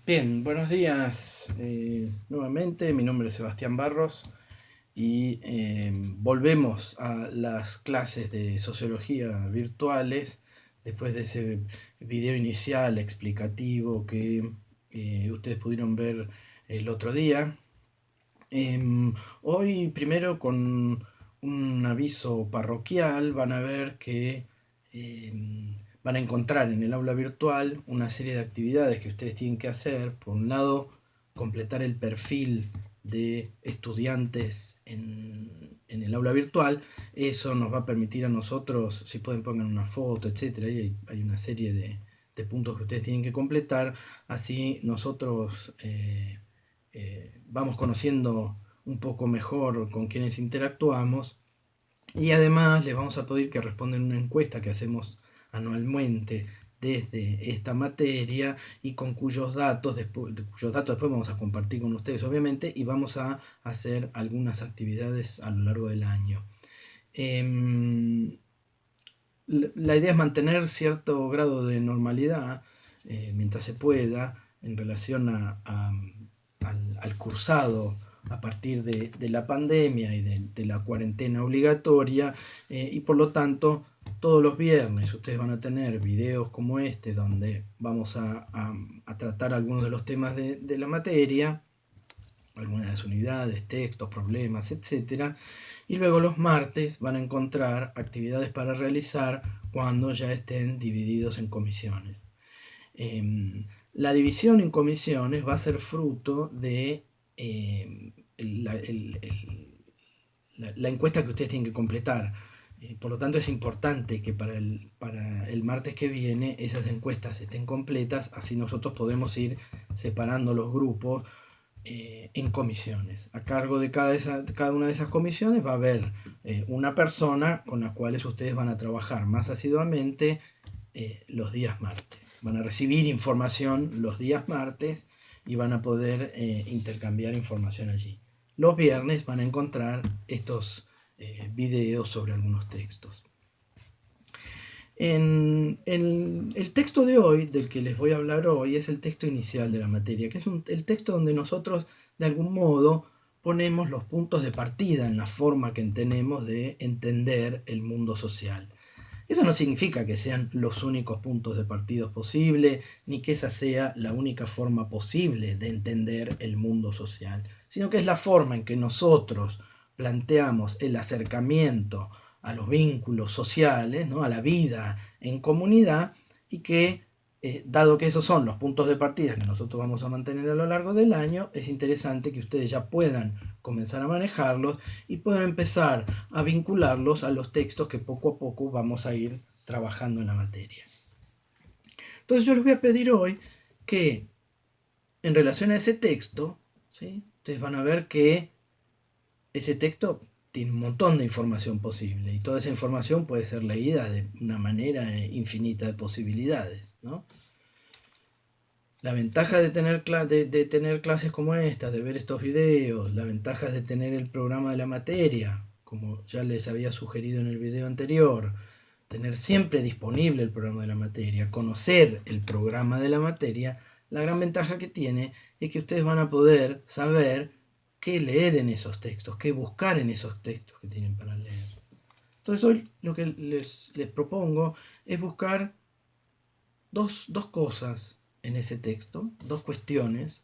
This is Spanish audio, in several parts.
Bien, buenos días nuevamente. Mi nombre es Sebastián Barros y volvemos a las clases de sociología virtuales después de ese video inicial explicativo que ustedes pudieron ver el otro día. Hoy primero con un aviso parroquial van a ver que van a encontrar en el aula virtual una serie de actividades que ustedes tienen que hacer. Por un lado, completar el perfil de estudiantes en el aula virtual. Eso nos va a permitir a nosotros, si pueden pongan una foto, etcétera, hay una serie de puntos que ustedes tienen que completar. Así nosotros vamos conociendo un poco mejor con quienes interactuamos, y además les vamos a pedir que respondan una encuesta que hacemos anualmente desde esta materia y cuyos datos después vamos a compartir con ustedes, obviamente, y vamos a hacer algunas actividades a lo largo del año. La idea es mantener cierto grado de normalidad mientras se pueda en relación al cursado a partir de la pandemia y de la cuarentena obligatoria, y por lo tanto todos los viernes ustedes van a tener videos como este donde vamos a tratar algunos de los temas de la materia, algunas de las unidades, textos, problemas, etcétera. Y luego los martes van a encontrar actividades para realizar cuando ya estén divididos en comisiones. La división en comisiones va a ser fruto de la encuesta que ustedes tienen que completar. Por lo tanto, es importante que para el martes que viene esas encuestas estén completas, así nosotros podemos ir separando los grupos en comisiones. A cargo de cada una de esas comisiones va a haber una persona con la cual ustedes van a trabajar más asiduamente los días martes. Van a recibir información los días martes y van a poder intercambiar información allí. Los viernes van a encontrar estos videos sobre algunos textos. El texto de hoy, del que les voy a hablar hoy, es el texto inicial de la materia, que es el texto donde nosotros, de algún modo, ponemos los puntos de partida en la forma que tenemos de entender el mundo social. Eso no significa que sean los únicos puntos de partida posibles, ni que esa sea la única forma posible de entender el mundo social, sino que es la forma en que nosotros planteamos el acercamiento a los vínculos sociales, ¿no? A la vida en comunidad, y que, dado que esos son los puntos de partida que nosotros vamos a mantener a lo largo del año, es interesante que ustedes ya puedan comenzar a manejarlos y puedan empezar a vincularlos a los textos que poco a poco vamos a ir trabajando en la materia. Entonces yo les voy a pedir hoy que, en relación a ese texto, ¿sí?, ustedes van a ver que ese texto tiene un montón de información posible, y toda esa información puede ser leída de una manera infinita de posibilidades, ¿no? La ventaja de tener clases como esta, de ver estos videos, la ventaja de tener el programa de la materia, como ya les había sugerido en el video anterior, tener siempre disponible el programa de la materia, conocer el programa de la materia, la gran ventaja que tiene es que ustedes van a poder saber qué leer en esos textos, qué buscar en esos textos que tienen para leer. Entonces hoy lo que les propongo es buscar dos cosas en ese texto, dos cuestiones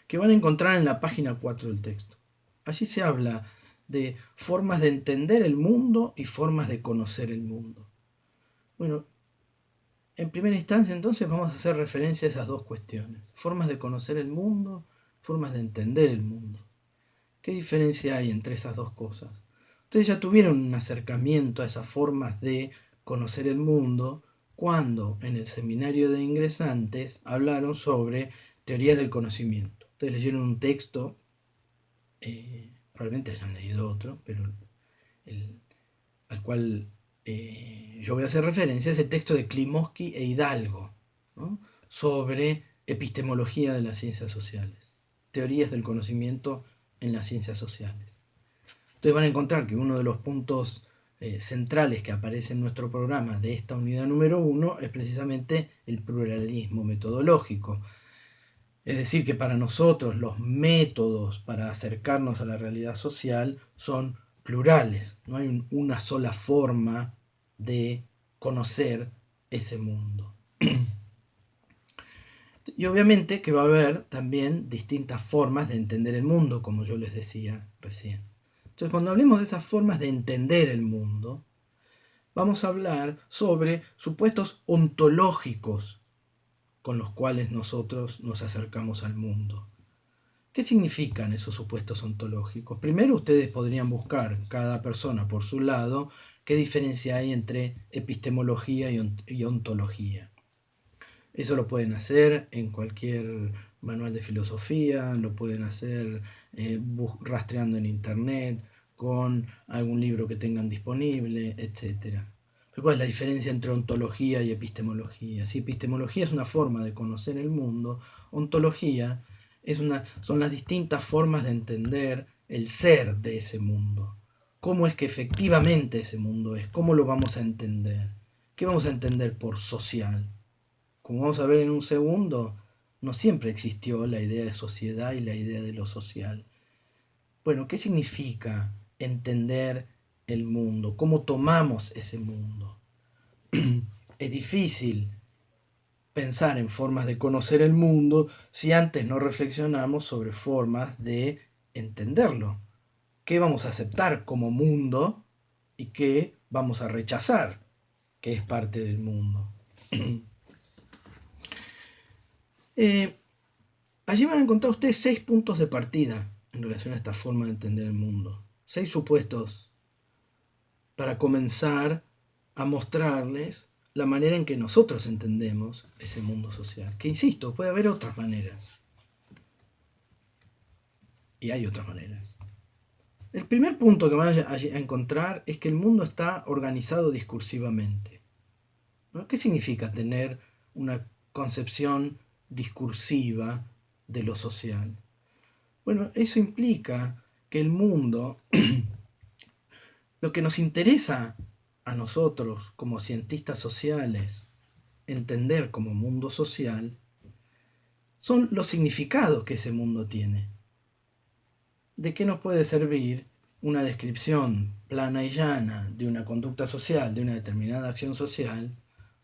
que van a encontrar en la página 4 del texto. Allí se habla de formas de entender el mundo y formas de conocer el mundo. Bueno, en primera instancia entonces vamos a hacer referencia a esas dos cuestiones: formas de conocer el mundo, formas de entender el mundo. ¿Qué diferencia hay entre esas dos cosas? Ustedes ya tuvieron un acercamiento a esas formas de conocer el mundo cuando en el seminario de ingresantes hablaron sobre teorías del conocimiento. Ustedes leyeron un texto, probablemente hayan leído otro, pero al cual yo voy a hacer referencia, es el texto de Klimovsky e Hidalgo, ¿no?, sobre epistemología de las ciencias sociales, teorías del conocimiento en las ciencias sociales. Ustedes van a encontrar que uno de los puntos centrales que aparece en nuestro programa de esta unidad número 1 es precisamente el pluralismo metodológico. Es decir, que para nosotros los métodos para acercarnos a la realidad social son plurales. No hay una sola forma de conocer ese mundo. Y obviamente que va a haber también distintas formas de entender el mundo, como yo les decía recién. Entonces, cuando hablemos de esas formas de entender el mundo, vamos a hablar sobre supuestos ontológicos con los cuales nosotros nos acercamos al mundo. ¿Qué significan esos supuestos ontológicos? Primero, ustedes podrían buscar, cada persona por su lado, qué diferencia hay entre epistemología y ontología. Eso lo pueden hacer en cualquier manual de filosofía, lo pueden hacer rastreando en internet, con algún libro que tengan disponible, etc. Pero ¿cuál es la diferencia entre ontología y epistemología? Si epistemología es una forma de conocer el mundo, ontología son las distintas formas de entender el ser de ese mundo. ¿Cómo es que efectivamente ese mundo es? ¿Cómo lo vamos a entender? ¿Qué vamos a entender por social? Como vamos a ver en un segundo, no siempre existió la idea de sociedad y la idea de lo social. Bueno, ¿qué significa entender el mundo? ¿Cómo tomamos ese mundo? Es difícil pensar en formas de conocer el mundo si antes no reflexionamos sobre formas de entenderlo. ¿Qué vamos a aceptar como mundo y qué vamos a rechazar que es parte del mundo? Allí van a encontrar ustedes 6 puntos de partida en relación a esta forma de entender el mundo. 6 supuestos para comenzar a mostrarles la manera en que nosotros entendemos ese mundo social. Que insisto, puede haber otras maneras. Y hay otras maneras. El primer punto que van a encontrar es que el mundo está organizado discursivamente. ¿No? ¿Qué significa tener una concepción discursiva de lo social? Bueno, eso implica que el mundo, lo que nos interesa a nosotros como cientistas sociales entender como mundo social, son los significados que ese mundo tiene. ¿De qué nos puede servir una descripción plana y llana de una conducta social, de una determinada acción social?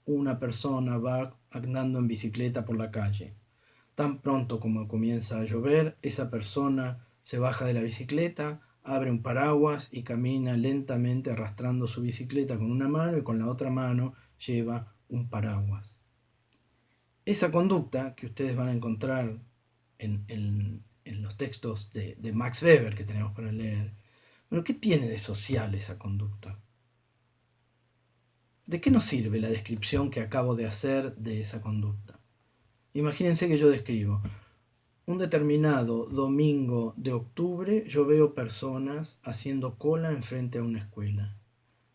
Una persona va andando en bicicleta por la calle. Tan pronto como comienza a llover, esa persona se baja de la bicicleta, abre un paraguas y camina lentamente arrastrando su bicicleta con una mano y con la otra mano lleva un paraguas. Esa conducta que ustedes van a encontrar en los textos de Max Weber que tenemos para leer, bueno, ¿qué tiene de social esa conducta? ¿De qué nos sirve la descripción que acabo de hacer de esa conducta? Imagínense que yo describo: un determinado domingo de octubre yo veo personas haciendo cola enfrente a una escuela.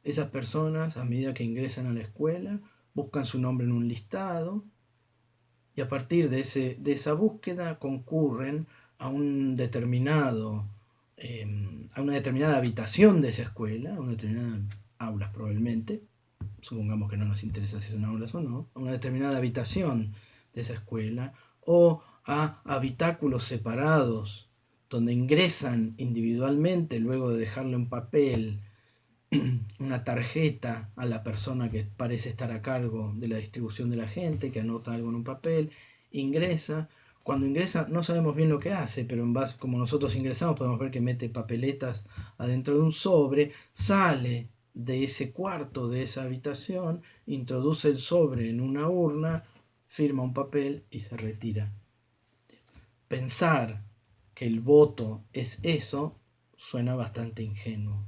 Esas personas, a medida que ingresan a la escuela, buscan su nombre en un listado y a partir de esa búsqueda concurren a un determinado, a una determinada habitación de esa escuela, a una determinada aulas probablemente, supongamos que no nos interesa si son aulas o no, a una determinada habitación de esa escuela, o a habitáculos separados donde ingresan individualmente luego de dejarle un papel, una tarjeta a la persona que parece estar a cargo de la distribución de la gente, que anota algo en un papel, ingresa. Cuando ingresa no sabemos bien lo que hace, pero en base, como nosotros ingresamos podemos ver que mete papeletas adentro de un sobre, sale de ese cuarto, de esa habitación, introduce el sobre en una urna, firma un papel y se retira. Pensar que el voto es eso suena bastante ingenuo.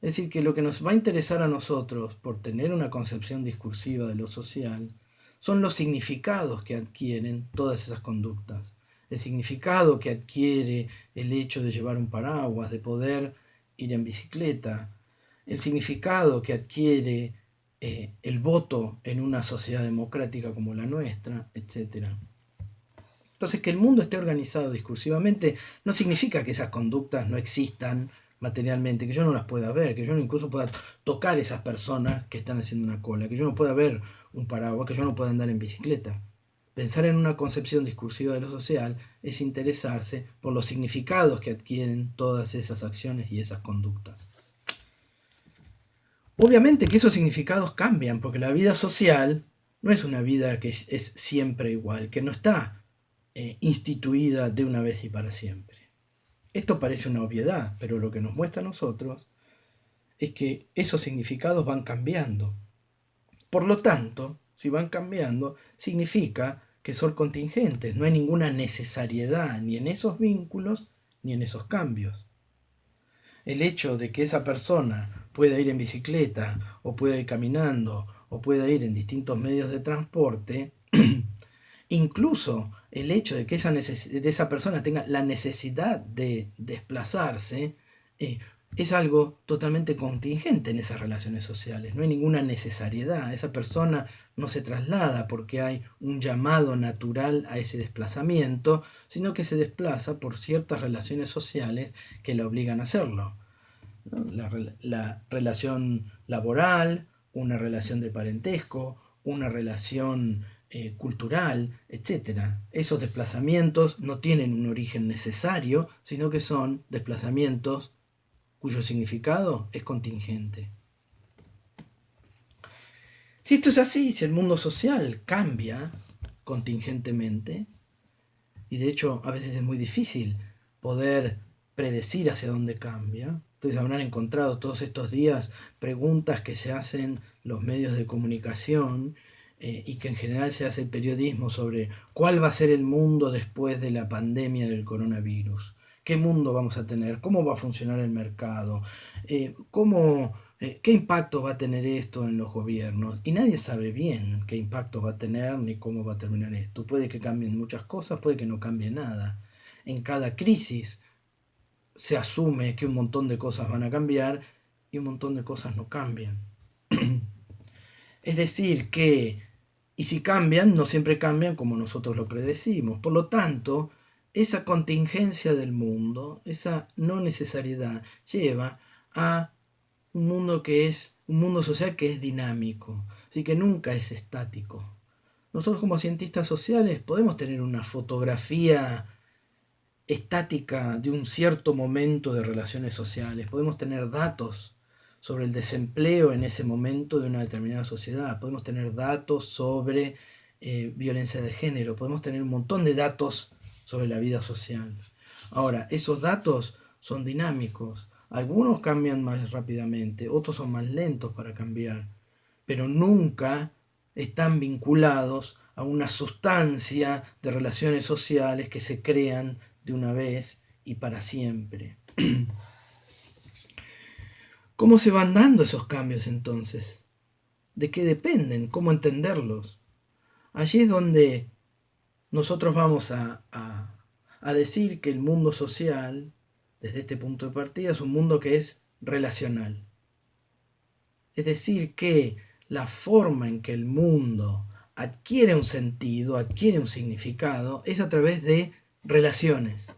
Es decir, que lo que nos va a interesar a nosotros por tener una concepción discursiva de lo social son los significados que adquieren todas esas conductas. El significado que adquiere el hecho de llevar un paraguas, de poder ir en bicicleta, el significado que adquiere el voto en una sociedad democrática como la nuestra, etc. Entonces, que el mundo esté organizado discursivamente no significa que esas conductas no existan materialmente, que yo no las pueda ver, que yo no incluso pueda tocar esas personas que están haciendo una cola, que yo no pueda ver un paraguas, que yo no pueda andar en bicicleta. Pensar en una concepción discursiva de lo social es interesarse por los significados que adquieren todas esas acciones y esas conductas. Obviamente que esos significados cambian, porque la vida social no es una vida que es siempre igual, que no está instituida de una vez y para siempre. Esto parece una obviedad, pero lo que nos muestra a nosotros es que esos significados van cambiando. Por lo tanto, si van cambiando, significa que son contingentes, no hay ninguna necesariedad ni en esos vínculos ni en esos cambios. El hecho de que esa persona pueda ir en bicicleta o pueda ir caminando o pueda ir en distintos medios de transporte, incluso el hecho de que esa persona tenga la necesidad de desplazarse, es algo totalmente contingente en esas relaciones sociales. No hay ninguna necesariedad. Esa persona no se traslada porque hay un llamado natural a ese desplazamiento, sino que se desplaza por ciertas relaciones sociales que la obligan a hacerlo, ¿no? La relación laboral, una relación de parentesco, una relación cultural, etc. Esos desplazamientos no tienen un origen necesario, sino que son desplazamientos cuyo significado es contingente. Si esto es así, si el mundo social cambia contingentemente, y de hecho a veces es muy difícil poder predecir hacia dónde cambia. Ustedes habrán encontrado todos estos días preguntas que se hacen los medios de comunicación y que en general se hace el periodismo sobre cuál va a ser el mundo después de la pandemia del coronavirus. ¿Qué mundo vamos a tener? ¿Cómo va a funcionar el mercado? ¿Qué impacto va a tener esto en los gobiernos? Y nadie sabe bien qué impacto va a tener ni cómo va a terminar esto. Puede que cambien muchas cosas, puede que no cambie nada. En cada crisis se asume que un montón de cosas van a cambiar y un montón de cosas no cambian. Es decir, que, y si cambian, no siempre cambian como nosotros lo predecimos. Por lo tanto, esa contingencia del mundo, esa no necesariedad, lleva a un mundo social que es dinámico, así que nunca es estático. Nosotros como cientistas sociales podemos tener una fotografía estática de un cierto momento de relaciones sociales, podemos tener datos sobre el desempleo en ese momento de una determinada sociedad, podemos tener datos sobre violencia de género, podemos tener un montón de datos sobre la vida social. Ahora, esos datos son dinámicos, algunos cambian más rápidamente, otros son más lentos para cambiar, pero nunca están vinculados a una sustancia de relaciones sociales que se crean de una vez y para siempre. ¿Cómo se van dando esos cambios entonces? ¿De qué dependen? ¿Cómo entenderlos? Allí es donde nosotros vamos a decir que el mundo social, desde este punto de partida, es un mundo que es relacional. Es decir, que la forma en que el mundo adquiere un sentido, adquiere un significado, es a través de relaciones.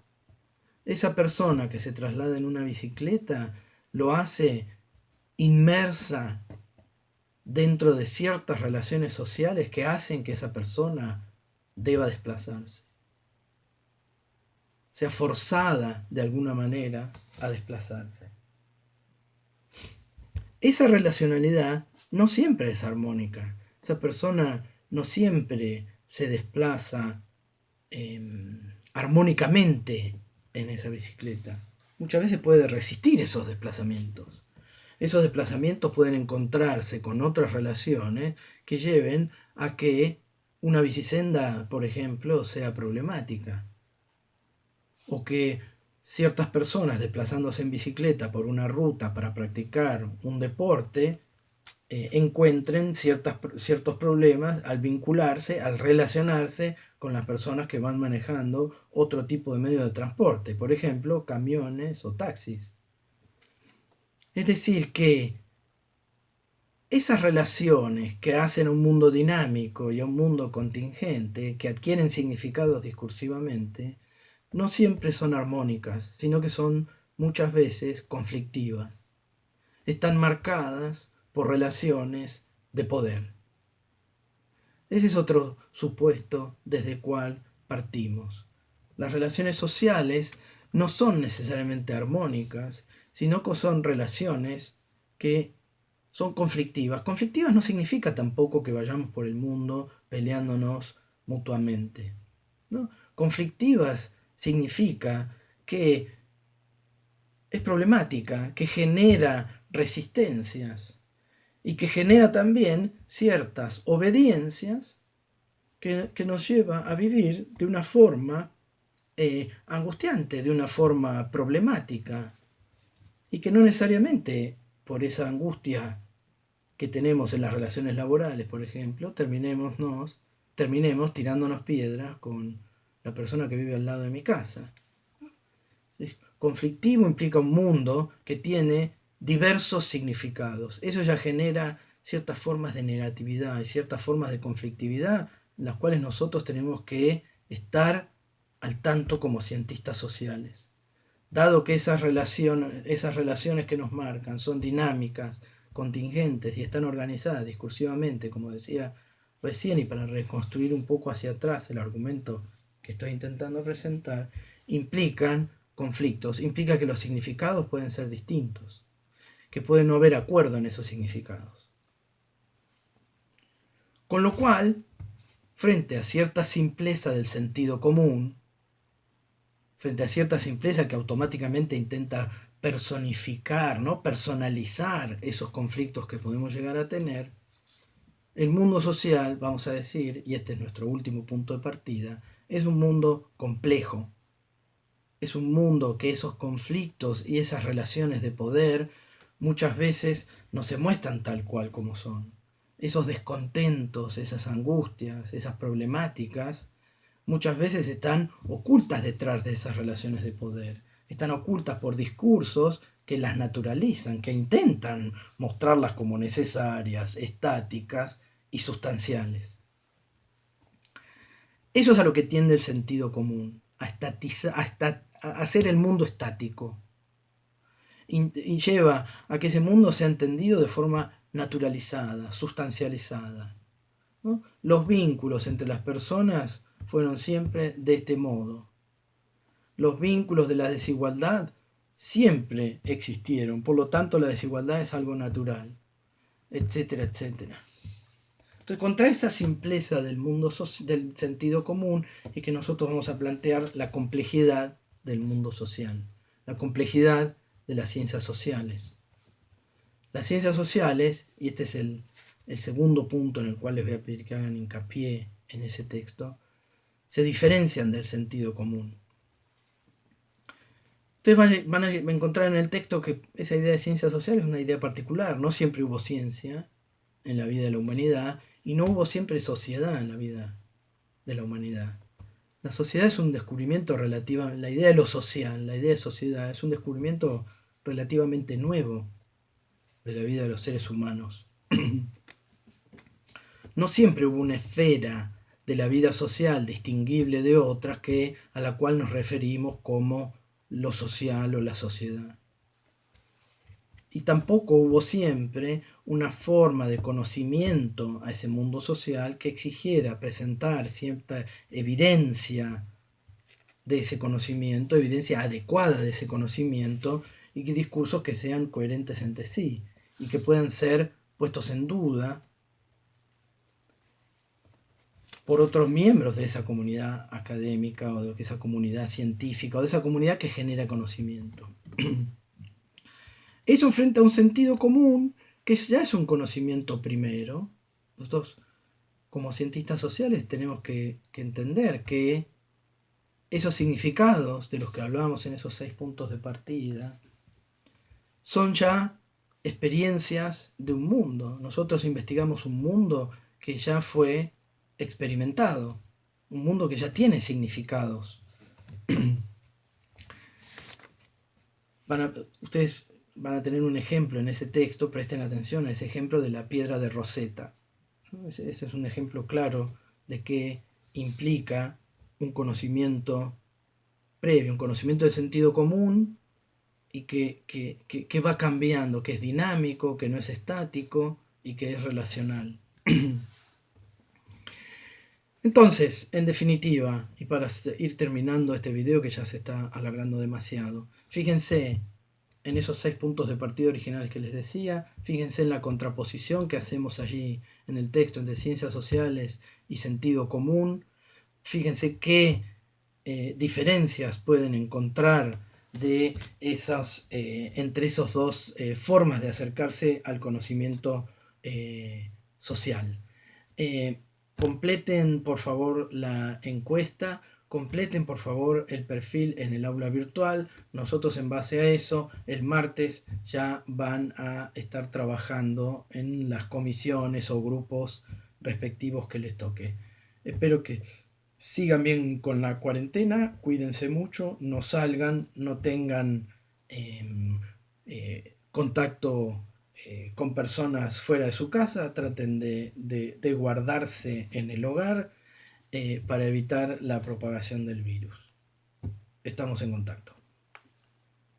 Esa persona que se traslada en una bicicleta lo hace inmersa dentro de ciertas relaciones sociales que hacen que esa persona deba desplazarse, sea forzada de alguna manera a desplazarse. Esa relacionalidad no siempre es armónica. Esa persona no siempre se desplaza armónicamente en esa bicicleta. Muchas veces puede resistir esos desplazamientos. Esos desplazamientos pueden encontrarse con otras relaciones que lleven a que una bicisenda, por ejemplo, sea problemática. O que ciertas personas desplazándose en bicicleta por una ruta para practicar un deporte encuentren ciertos problemas al vincularse, al relacionarse con las personas que van manejando otro tipo de medio de transporte, por ejemplo, camiones o taxis. Es decir, que esas relaciones que hacen un mundo dinámico y un mundo contingente, que adquieren significados discursivamente, no siempre son armónicas, sino que son muchas veces conflictivas. Están marcadas por relaciones de poder. Ese es otro supuesto desde el cual partimos. Las relaciones sociales no son necesariamente armónicas, sino que son relaciones que son conflictivas. Conflictivas no significa tampoco que vayamos por el mundo peleándonos mutuamente, ¿no? Conflictivas significa que es problemática, que genera resistencias y que genera también ciertas obediencias que nos lleva a vivir de una forma angustiante, de una forma problemática, y que no necesariamente por esa angustia que tenemos en las relaciones laborales, por ejemplo, terminemos tirándonos piedras con la persona que vive al lado de mi casa. Conflictivo implica un mundo que tiene diversos significados. Eso ya genera ciertas formas de negatividad y ciertas formas de conflictividad, en las cuales nosotros tenemos que estar al tanto como cientistas sociales. Dado que esas relaciones que nos marcan son dinámicas, contingentes y están organizadas discursivamente, como decía recién, y para reconstruir un poco hacia atrás el argumento que estoy intentando presentar, implican conflictos, implica que los significados pueden ser distintos, que puede no haber acuerdo en esos significados. Con lo cual, frente a cierta simpleza del sentido común, frente a cierta simpleza que automáticamente intenta personificar, ¿no? Personalizar esos conflictos que podemos llegar a tener, el mundo social, vamos a decir, y este es nuestro último punto de partida, es un mundo complejo. Es un mundo que esos conflictos y esas relaciones de poder muchas veces no se muestran tal cual como son. Esos descontentos, esas angustias, esas problemáticas, muchas veces están ocultas detrás de esas relaciones de poder. Están ocultas por discursos que las naturalizan, que intentan mostrarlas como necesarias, estáticas y sustanciales. Eso es a lo que tiende el sentido común, a hacer el mundo estático. Y lleva a que ese mundo sea entendido de forma naturalizada, sustancializada, ¿no? Los vínculos entre las personas fueron siempre de este modo. Los vínculos de la desigualdad siempre existieron, por lo tanto la desigualdad es algo natural, etcétera, etcétera. Entonces, contra esa simpleza del mundo del sentido común es que nosotros vamos a plantear la complejidad del mundo social, la complejidad de las ciencias sociales. Las ciencias sociales, y este es el segundo punto en el cual les voy a pedir que hagan hincapié en ese texto, se diferencian del sentido común. Entonces van a encontrar en el texto que esa idea de ciencias sociales es una idea particular. No siempre hubo ciencia en la vida de la humanidad y no hubo siempre sociedad en la vida de la humanidad. La sociedad es un descubrimiento relativo, la idea de lo social, la idea de sociedad es un descubrimiento relativamente nuevo de la vida de los seres humanos. No siempre hubo una esfera de la vida social distinguible de otras a la cual nos referimos como lo social o la sociedad. Y tampoco hubo siempre una forma de conocimiento a ese mundo social que exigiera presentar cierta evidencia de ese conocimiento, evidencia adecuada de ese conocimiento, y que discursos que sean coherentes entre sí y que puedan ser puestos en duda por otros miembros de esa comunidad académica o de esa comunidad científica o de esa comunidad que genera conocimiento. Eso frente a un sentido común que ya es un conocimiento primero. Nosotros, como cientistas sociales, tenemos que entender que esos significados de los que hablábamos en esos 6 puntos de partida son ya experiencias de un mundo. Nosotros investigamos un mundo que ya fue experimentado, un mundo que ya tiene significados. Ustedes van a tener un ejemplo en ese texto, presten atención a ese ejemplo de la piedra de Rosetta. Ese es un ejemplo claro de qué implica un conocimiento previo, un conocimiento de sentido común y que va cambiando, que es dinámico, que no es estático y que es relacional. Entonces, en definitiva, y para ir terminando este video que ya se está alargando demasiado, fíjense en esos 6 puntos de partida originales que les decía, fíjense en la contraposición que hacemos allí en el texto entre ciencias sociales y sentido común, fíjense qué diferencias pueden encontrar de entre esas dos formas de acercarse al conocimiento social. Eh, Completen por favor la encuesta, completen por favor el perfil en el aula virtual. Nosotros en base a eso el martes ya van a estar trabajando en las comisiones o grupos respectivos que les toque. Espero que sigan bien con la cuarentena, cuídense mucho, no salgan, no tengan contacto con personas fuera de su casa, traten de guardarse en el hogar para evitar la propagación del virus. Estamos en contacto.